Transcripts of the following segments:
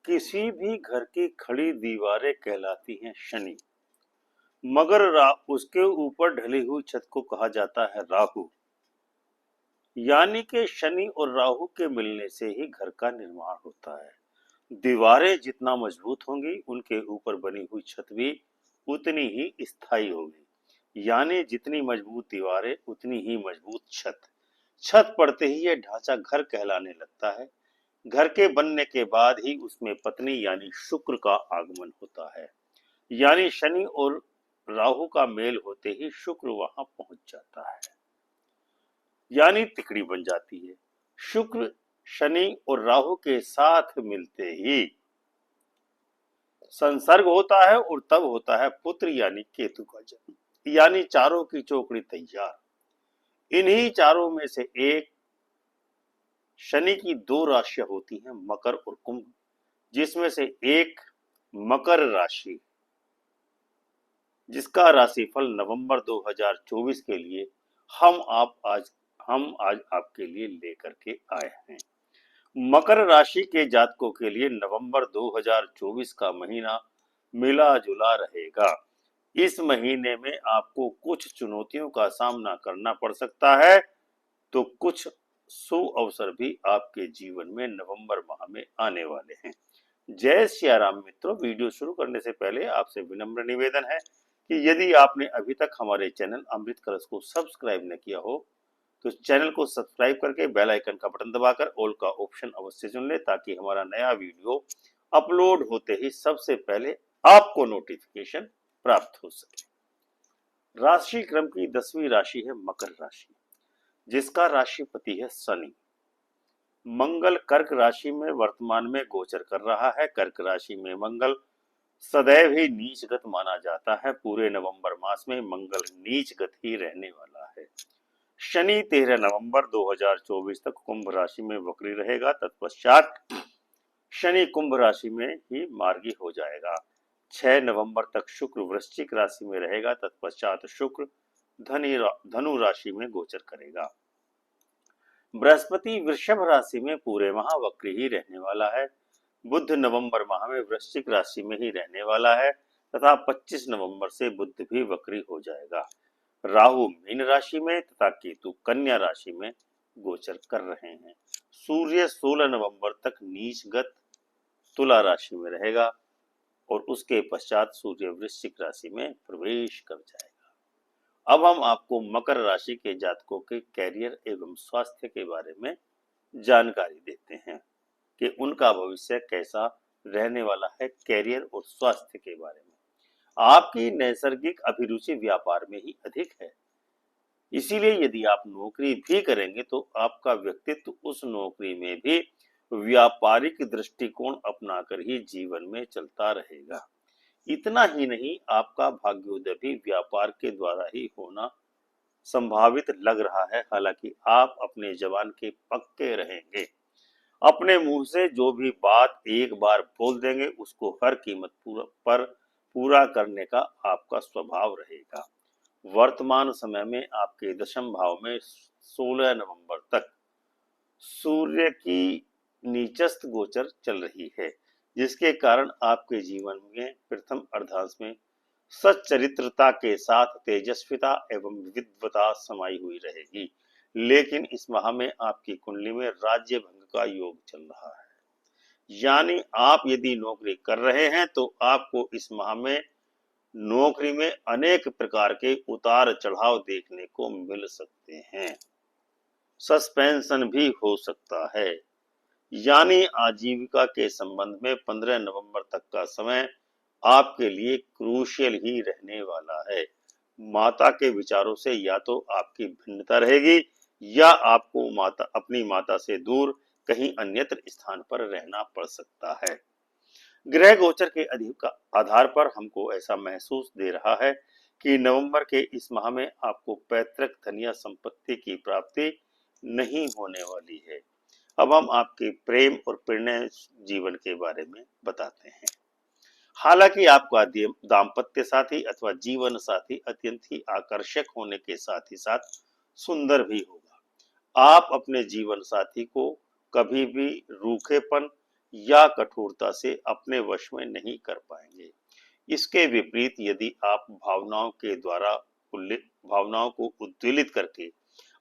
किसी भी घर की खड़ी दीवारें कहलाती हैं शनि, मगर उसके ऊपर ढली हुई छत को कहा जाता है राहु। यानी कि शनि और राहु के मिलने से ही घर का निर्माण होता है। दीवारें जितना मजबूत होंगी, उनके ऊपर बनी हुई छत भी उतनी ही स्थायी होगी। यानी जितनी मजबूत दीवारें उतनी ही मजबूत छत। छत पड़ते ही यह ढांचा घर कहलाने लगता है। घर के बनने के बाद ही उसमें पत्नी यानी शुक्र का आगमन होता है। यानी शनि और राहु का मेल होते ही शुक्र वहां पहुंच जाता है, यानी तिकड़ी बन जाती है। शुक्र शनि और राहु के साथ मिलते ही संसर्ग होता है और तब होता है पुत्र यानी केतु का जन्म। यानी चारों की चौकड़ी तैयार। इन्हीं चारों में से एक शनि की दो राशियां होती हैं, मकर और कुंभ, जिसमें से एक मकर राशि, जिसका राशिफल नवंबर 2024 के लिए हम आज आपके लिए लेकर के आए हैं। मकर राशि के जातकों के लिए नवंबर 2024 का महीना मिला जुला रहेगा। इस महीने में आपको कुछ चुनौतियों का सामना करना पड़ सकता है, तो कुछ सुअवसर भी आपके जीवन में नवंबर माह में आने वाले हैं। जय सिया राम मित्रों, वीडियो शुरू करने से पहले आपसे विनम्र निवेदन है कि यदि आपने अभी तक हमारे चैनल अमृत कलश को सब्सक्राइब न किया हो तो चैनल को सब्सक्राइब करके बेल आइकन का बटन दबाकर ऑल का ऑप्शन अवश्य चुन ले, ताकि हमारा नया वीडियो अपलोड होते ही सबसे पहले आपको नोटिफिकेशन प्राप्त हो सके। राशि क्रम की 10वीं राशि है मकर राशि, जिसका राशिपति है शनि। मंगल कर्क राशि में वर्तमान में गोचर कर रहा है। कर्क राशि में मंगल सदैव ही नीचगत माना जाता है। पूरे नवंबर मास में मंगल नीचगत ही रहने वाला है। शनि 13 नवंबर 2024 तक कुंभ राशि में वक्री रहेगा। तत्पश्चात शनि कुंभ राशि में ही मार्गी हो जाएगा। 6 नवंबर तक शुक्र वृश्चिक राशि में रहेगा। तत्पश्चात शुक्र धनु राशि में गोचर करेगा। बृहस्पति वृषभ राशि में पूरे माह वक्री ही रहने वाला है। बुध नवंबर माह में वृश्चिक राशि में ही रहने वाला है तथा 25 नवंबर से बुध भी वक्री हो जाएगा। राहु मीन राशि में तथा केतु कन्या राशि में गोचर कर रहे हैं। सूर्य 16 नवंबर तक नीचगत तुला राशि में रहेगा और उसके पश्चात सूर्य वृश्चिक राशि में प्रवेश कर जाएगा। अब हम आपको मकर राशि के जातकों के कैरियर एवं स्वास्थ्य के बारे में जानकारी देते हैं कि उनका भविष्य कैसा रहने वाला है। कैरियर और स्वास्थ्य के बारे में, आपकी नैसर्गिक अभिरुचि व्यापार में ही अधिक है, इसीलिए यदि आप नौकरी भी करेंगे तो आपका व्यक्तित्व उस नौकरी में भी व्यापारिक दृष्टिकोण अपनाकर ही जीवन में चलता रहेगा। इतना ही नहीं, आपका भाग्योदय भी व्यापार के द्वारा ही होना संभावित लग रहा है। हालांकि आप अपने जवान के पक्के रहेंगे। अपने मुंह से जो भी बात एक बार बोल देंगे उसको हर कीमत पर पूरा करने का आपका स्वभाव रहेगा। वर्तमान समय में आपके दशम भाव में 16 नवंबर तक सूर्य की नीचस्थ गोचर चल रही है, जिसके कारण आपके जीवन में प्रथम अर्धांश में सच्चरित्रता के साथ तेजस्विता एवं विद्वता समाई हुई रहेगी। लेकिन इस माह में आपकी कुंडली में राज्य भंग का योग चल रहा है। यानी आप यदि नौकरी कर रहे हैं तो आपको इस माह में नौकरी में अनेक प्रकार के उतार चढ़ाव देखने को मिल सकते हैं। सस्पेंशन भी हो सकता है। यानी आजीविका के संबंध में 15 नवंबर तक का समय आपके लिए क्रूशियल ही रहने वाला है। माता के विचारों से या तो आपकी भिन्नता रहेगी या आपको अपनी माता से दूर कहीं अन्यत्र स्थान पर रहना पड़ सकता है। ग्रह गोचर के अधिक आधार पर हमको ऐसा महसूस दे रहा है कि नवंबर के इस माह में आपको पैतृक धन या संपत्ति की प्राप्ति नहीं होने वाली है। अब हम आपके प्रेम और प्रणय जीवन के बारे में बताते हैं। हालांकि आपका दाम्पत्य साथी अथवा जीवन साथी अत्यंत ही आकर्षक होने के साथ ही साथ सुंदर भी होगा। आप अपने जीवन साथी को कभी भी रूखेपन या कठोरता से अपने वश में नहीं कर पाएंगे। इसके विपरीत यदि आप भावनाओं को उद्वेलित करके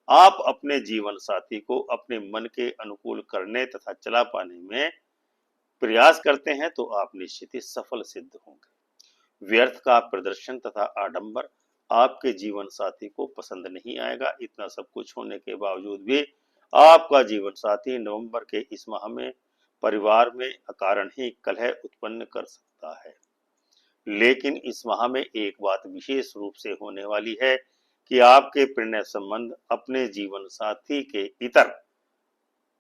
आप अपने जीवन साथी को अपने मन के अनुकूल करने तथा चला पाने में प्रयास करते हैं तो आप निश्चित ही सफल सिद्ध होंगे। व्यर्थ का प्रदर्शन तथा आडंबर आपके जीवन साथी को पसंद नहीं आएगा। इतना सब कुछ होने के बावजूद भी आपका जीवन साथी नवंबर के इस माह में परिवार में अकारण ही कलह उत्पन्न कर सकता है। लेकिन इस माह में एक बात विशेष रूप से होने वाली है कि आपके प्रणय संबंध अपने जीवन साथी के इतर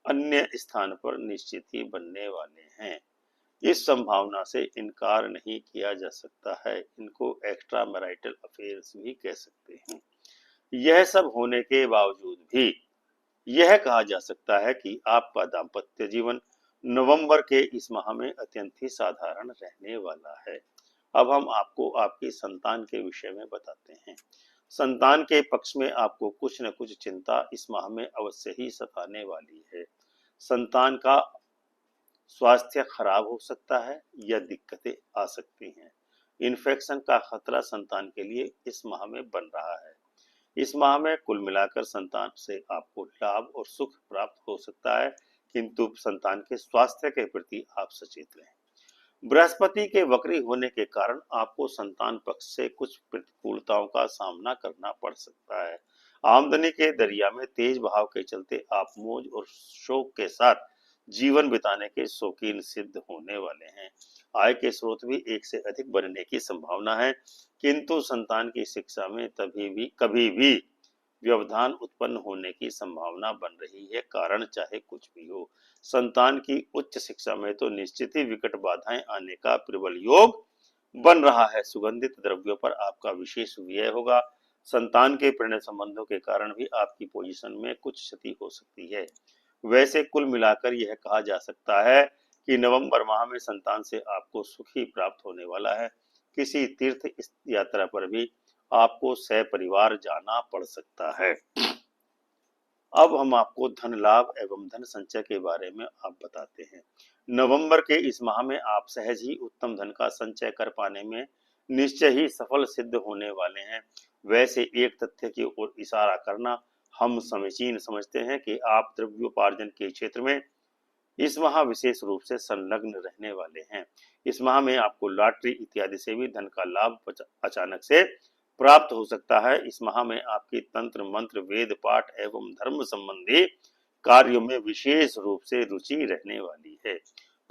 अन्य स्थान पर निश्चित ही बनने वाले हैं। इस संभावना से इनकार नहीं किया जा सकता है। इनको एक्स्ट्रा मैरिटल अफेयर्स भी कह सकते हैं। यह सब होने के बावजूद भी यह कहा जा सकता है कि आपका दाम्पत्य जीवन नवंबर के इस माह में अत्यंत ही साधारण रहने वाला है। अब हम आपको आपकी संतान के विषय में बताते हैं। संतान के पक्ष में आपको कुछ न कुछ चिंता इस माह में अवश्य ही सताने वाली है। संतान का स्वास्थ्य खराब हो सकता है या दिक्कतें आ सकती हैं। इन्फेक्शन का खतरा संतान के लिए इस माह में बन रहा है। इस माह में कुल मिलाकर संतान से आपको लाभ और सुख प्राप्त हो सकता है, किंतु संतान के स्वास्थ्य के प्रति आप सचेत रहें। बृहस्पति के वक्री होने के कारण आपको संतान पक्ष से कुछ प्रतिकूलताओं का सामना करना पड़ सकता है। आमदनी के दरिया में तेज बहाव के चलते आप मौज और शौक के साथ जीवन बिताने के शौकीन सिद्ध होने वाले हैं। आय के स्रोत भी एक से अधिक बनने की संभावना है, किंतु संतान की शिक्षा में कभी भी व्यवधान उत्पन्न होने की संभावना बन रही है। कारण चाहे कुछ भी हो, संतान की उच्च शिक्षा में तो निश्चित ही विकट बाधाएं आने का प्रबल योग बन रहा है। सुगंधित द्रव्यों पर आपका विशेष व्यय होगा। संतान के प्रणय संबंधों के कारण भी आपकी पोजीशन में कुछ क्षति हो सकती है। वैसे कुल मिलाकर यह कहा जा सकता है कि नवंबर माह में संतान से आपको सुख ही प्राप्त होने वाला है। किसी तीर्थ यात्रा पर भी आपको सपरिवार जाना पड़ सकता है। अब हम आपको धन लाभ एवं धन संचय के बारे में आप बताते हैं। नवंबर के इस माह में आप सहज ही उत्तम धन का संचय कर पाने में निश्चय ही सफल सिद्ध होने वाले हैं। वैसे एक तथ्य की ओर इशारा करना हम समीचीन समझते हैं कि आप द्रव्योपार्जन के क्षेत्र में इस माह विशेष रूप से संलग्न रहने वाले हैं। इस माह में आपको लॉटरी इत्यादि से भी धन का लाभ अचानक से प्राप्त हो सकता है। इस माह में आपकी तंत्र मंत्र वेद पाठ एवं धर्म संबंधी कार्यों में विशेष रूप से रुचि रहने वाली है।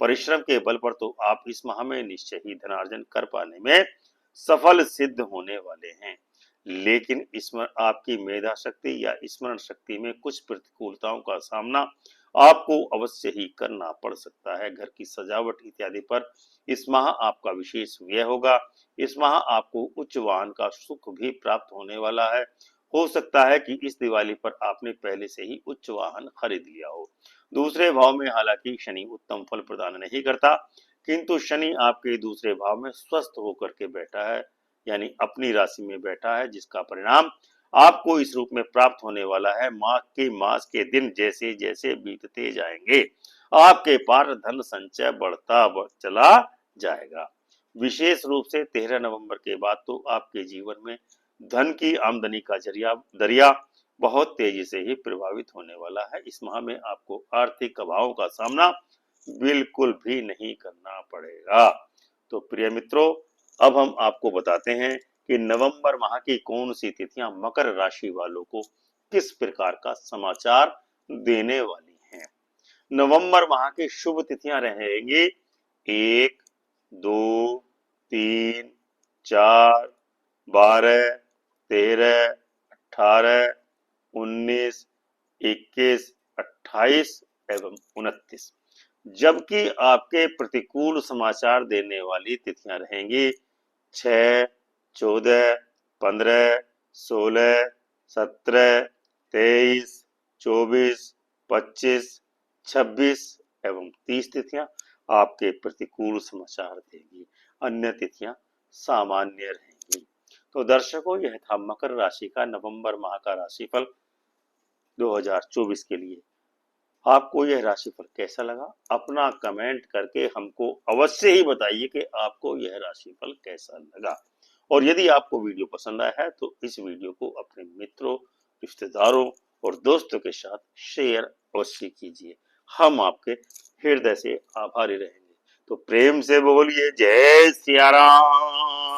परिश्रम के बल पर तो आप इस माह में निश्चय ही धनार्जन कर पाने में सफल सिद्ध होने वाले हैं। लेकिन इसमें आपकी मेधा शक्ति या स्मरण शक्ति में कुछ प्रतिकूलताओं का सामना आपको अवश्य ही करना पड़ सकता है। घर की सजावट इत्यादि पर इस माह आपका विशेष व्यय होगा। इस माह आपको उच्च वाहन का सुख भी प्राप्त होने वाला है। हो सकता है कि इस दिवाली पर आपने पहले से ही उच्च वाहन खरीद लिया हो। दूसरे भाव में हालांकि शनि उत्तम फल प्रदान नहीं करता, किंतु शनि आपके दूसरे भाव में स्वस्थ होकर के बैठा है, यानी अपनी राशि में बैठा है, जिसका परिणाम आपको इस रूप में प्राप्त होने वाला है। मास के दिन जैसे जैसे बीतते जाएंगे आपके पास धन संचय बढ़ता चला जाएगा। विशेष रूप से 13 नवंबर के बाद तो आपके जीवन में धन की आमदनी का दरिया बहुत तेजी से ही प्रभावित होने वाला है। इस माह में आपको आर्थिक अभावों का सामना बिल्कुल भी नहीं करना पड़ेगा। तो प्रिय मित्रों, अब हम आपको बताते हैं कि नवंबर माह की कौन सी तिथियां मकर राशि वालों को किस प्रकार का समाचार देने वाली हैं। नवंबर माह की शुभ तिथियां रहेंगी 1, 2, 3, 4, 12, 13, 18, 19, 21, 28 एवं 29। जबकि आपके प्रतिकूल समाचार देने वाली तिथियां रहेंगी 6, 14, 15, 16, 17, 23, 24, 25, 26 एवं 30 तिथियां आपके प्रतिकूल समाचार देंगी। अन्य तिथियां सामान्य रहेंगी। तो दर्शकों, यह था मकर राशि का नवंबर माह का राशिफल 2024 के लिए। आपको यह राशिफल कैसा लगा? अपना कमेंट करके हमको अवश्य ही बताइए कि आपको यह राशिफल कैसा लगा। और यदि आपको वीडियो पसंद आया है तो इस वीडियो को अपने मित्रों, रिश्तेदारों और दोस्तों के साथ शेयर अवश्य कीजिए। हम आपके हृदय से आभारी रहेंगे। तो प्रेम से बोलिए जय सिया राम।